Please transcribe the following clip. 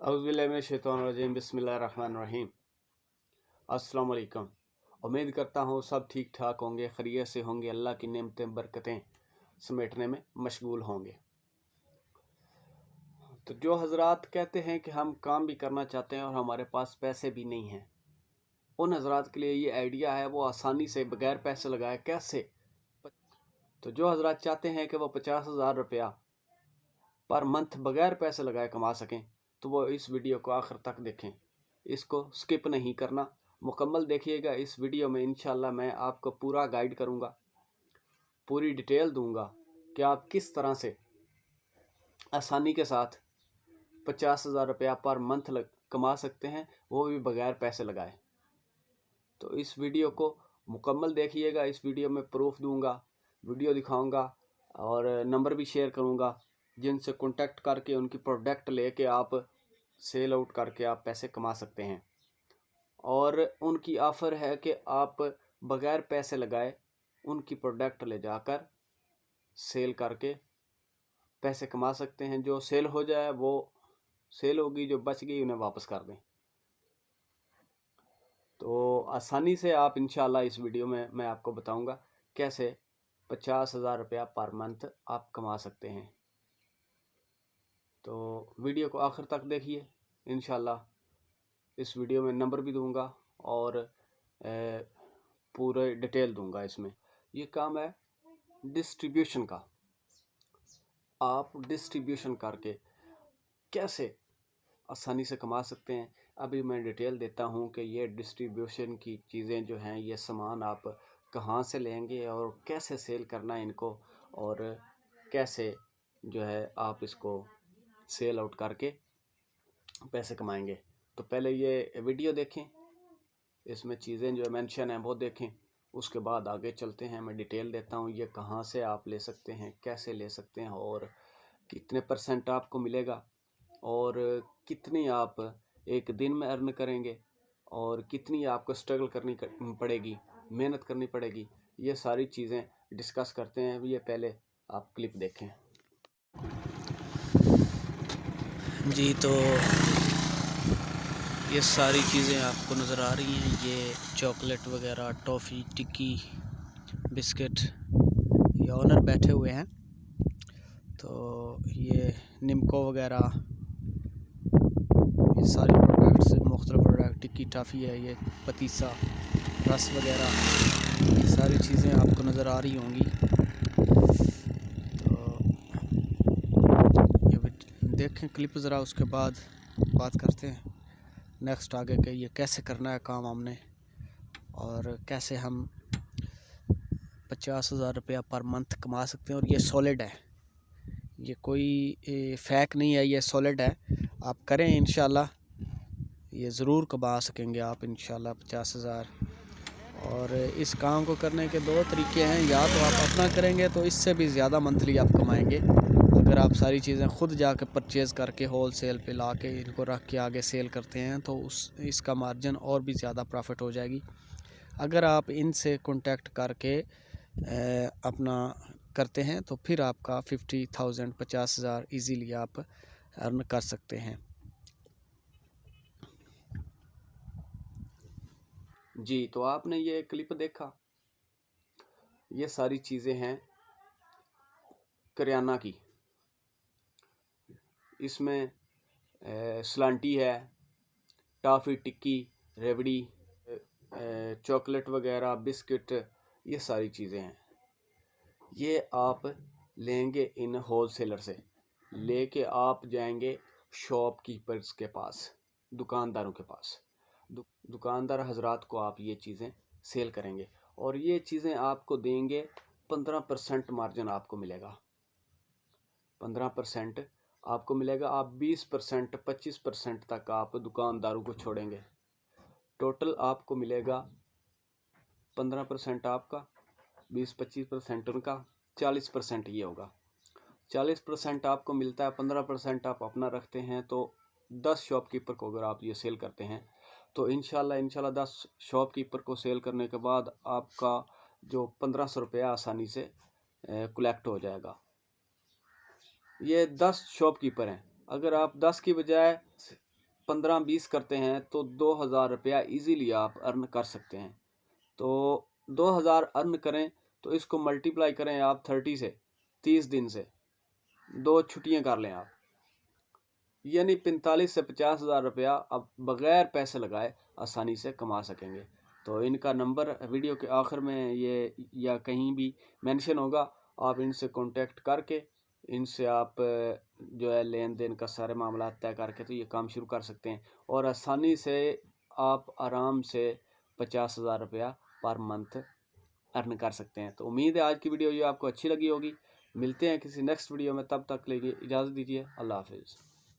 औज़ुबिल्लाहिमिनश्शैतानिर्रजीम बिस्मिल्लाहिर्रहमानिर्रहीम। अस्सलाम वालेकुम। उम्मीद करता हूँ सब ठीक ठाक होंगे, खैरियत से होंगे, अल्लाह की नेमतें बरकतें समेटने में मशगूल होंगे। तो जो हजरात कहते हैं कि हम काम भी करना चाहते हैं और हमारे पास पैसे भी नहीं हैं, उन हजरात के लिए ये आइडिया है, वो आसानी से बगैर पैसे लगाए कैसे। तो जो हजरात चाहते हैं कि वो 50,000 रुपया पर मंथ बगैर पैसे लगाए कमा सकें, तो वो इस वीडियो को आखिर तक देखें, इसको स्किप नहीं करना, मुकम्मल देखिएगा। इस वीडियो में इंशाल्लाह मैं आपको पूरा गाइड करूँगा, पूरी डिटेल दूंगा कि आप किस तरह से आसानी के साथ 50,000 रुपया पर मंथ कमा सकते हैं, वो भी बगैर पैसे लगाए। तो इस वीडियो को मुकम्मल देखिएगा। इस वीडियो में प्रूफ दूंगा, वीडियो दिखाऊंगा और नंबर भी शेयर करूंगा, जिनसे कांटेक्ट करके उनकी प्रोडक्ट लेके आप सेल आउट करके आप पैसे कमा सकते हैं। और उनकी ऑफ़र है कि आप बगैर पैसे लगाए उनकी प्रोडक्ट ले जाकर सेल करके पैसे कमा सकते हैं। जो सेल हो जाए वो सेल होगी, जो बच गई उन्हें वापस कर दें। तो आसानी से आप इंशाल्लाह इस वीडियो में मैं आपको बताऊंगा कैसे 50,000 रुपया पर मंथ आप कमा सकते हैं। तो वीडियो को आखिर तक देखिए। इंशाल्लाह इस वीडियो में नंबर भी दूंगा और पूरे डिटेल दूंगा। इसमें ये काम है डिस्ट्रीब्यूशन का। आप डिस्ट्रीब्यूशन करके कैसे आसानी से कमा सकते हैं, अभी मैं डिटेल देता हूं कि ये डिस्ट्रीब्यूशन की चीज़ें जो हैं, ये सामान आप कहां से लेंगे और कैसे सेल करना है इनको, और कैसे जो है आप इसको सेल आउट करके पैसे कमाएंगे। तो पहले ये वीडियो देखें, इसमें चीज़ें जो मेंशन हैं वो देखें, उसके बाद आगे चलते हैं। मैं डिटेल देता हूँ ये कहाँ से आप ले सकते हैं, कैसे ले सकते हैं, और कितने % आपको मिलेगा, और कितनी आप एक दिन में अर्न करेंगे, और कितनी आपको स्ट्रगल करनी पड़ेगी, मेहनत करनी पड़ेगी। ये सारी चीज़ें डिस्कस करते हैं। ये पहले आप क्लिप देखें। जी, तो ये सारी चीज़ें आपको नज़र आ रही हैं। ये चॉकलेट वगैरह, टॉफ़ी, टिक्की, बिस्किट, ये ओनर बैठे हुए हैं। तो ये निम्को वगैरह, ये सारे प्रोडक्ट्स, मुख्तलिफ प्रोडक्ट, टिक्की, टॉफ़ी है, ये पतीसा, रस वगैरह, ये सारी चीज़ें आपको नज़र आ रही होंगी। तो ये देखें क्लिप ज़रा, उसके बाद बात करते हैं नेक्स्ट आगे के ये कैसे करना है काम हमने, और कैसे हम 50,000 रुपया पर मंथ कमा सकते हैं। और ये सॉलिड है, ये कोई फेक नहीं है, ये सॉलिड है। आप करें इंशाल्लाह ये ज़रूर कमा सकेंगे आप इंशाल्लाह 50,000। और इस काम को करने के दो तरीके हैं, या तो आप अपना करेंगे तो इससे भी ज़्यादा मंथली आप कमाएंगे। अगर आप सारी चीज़ें ख़ुद जाके परचेज़ करके होल सेल पे ला के इनको रख के आगे सेल करते हैं तो इसका मार्जिन और भी ज़्यादा प्रॉफिट हो जाएगी। अगर आप इनसे कांटेक्ट करके अपना करते हैं तो फिर आपका 50,000 50,000 ईज़िली आप अर्न कर सकते हैं। जी, तो आपने ये क्लिप देखा, ये सारी चीज़ें हैं करियाना की। इसमें सलांटी है, टॉफ़ी, टिक्की, रेवड़ी, चॉकलेट वगैरह, बिस्किट, ये सारी चीज़ें हैं। ये आप लेंगे इन होल सेलर से, लेके आप जाएंगे शॉपकीपर्स के पास, दुकानदारों के पास। दुकानदार हजरात को आप ये चीज़ें सेल करेंगे और ये चीज़ें आपको देंगे। 15% मार्जिन आपको मिलेगा, 15% आपको मिलेगा। आप 20% 25% तक आप दुकानदारों को छोड़ेंगे। टोटल आपको मिलेगा 15% आपका, 20-25% उनका, 40% ये होगा। 40% आपको मिलता है, 15% आप अपना रखते हैं। तो 10 शॉपकीपर को अगर आप ये सेल करते हैं तो इंशाल्लाह 10 शॉपकीपर को सेल करने के बाद आपका जो 1500 रुपया आसानी से कलेक्ट हो जाएगा। ये 10 शॉपकीपर हैं। अगर आप 10 की बजाय 15-20 करते हैं तो 2000 रुपया ईज़िली आप अर्न कर सकते हैं। तो 2000 अर्न करें तो इसको मल्टीप्लाई करें आप 30 से, 30 दिन से, 2 छुट्टियां कर लें आप, यानी 45 से 50,000 रुपया आप बग़ैर पैसे लगाए आसानी से कमा सकेंगे। तो इनका नंबर वीडियो के आखिर में ये या कहीं भी मेंशन होगा, आप इनसे कांटेक्ट करके इनसे आप जो है लेन देन का सारे मामला तय करके तो ये काम शुरू कर सकते हैं और आसानी से आप आराम से 50,000 रुपया पर मंथ अर्न कर सकते हैं। तो उम्मीद है आज की वीडियो ये आपको अच्छी लगी होगी। मिलते हैं किसी नेक्स्ट वीडियो में, तब तक के लिए इजाज़त दीजिए। अल्लाह हाफिज़।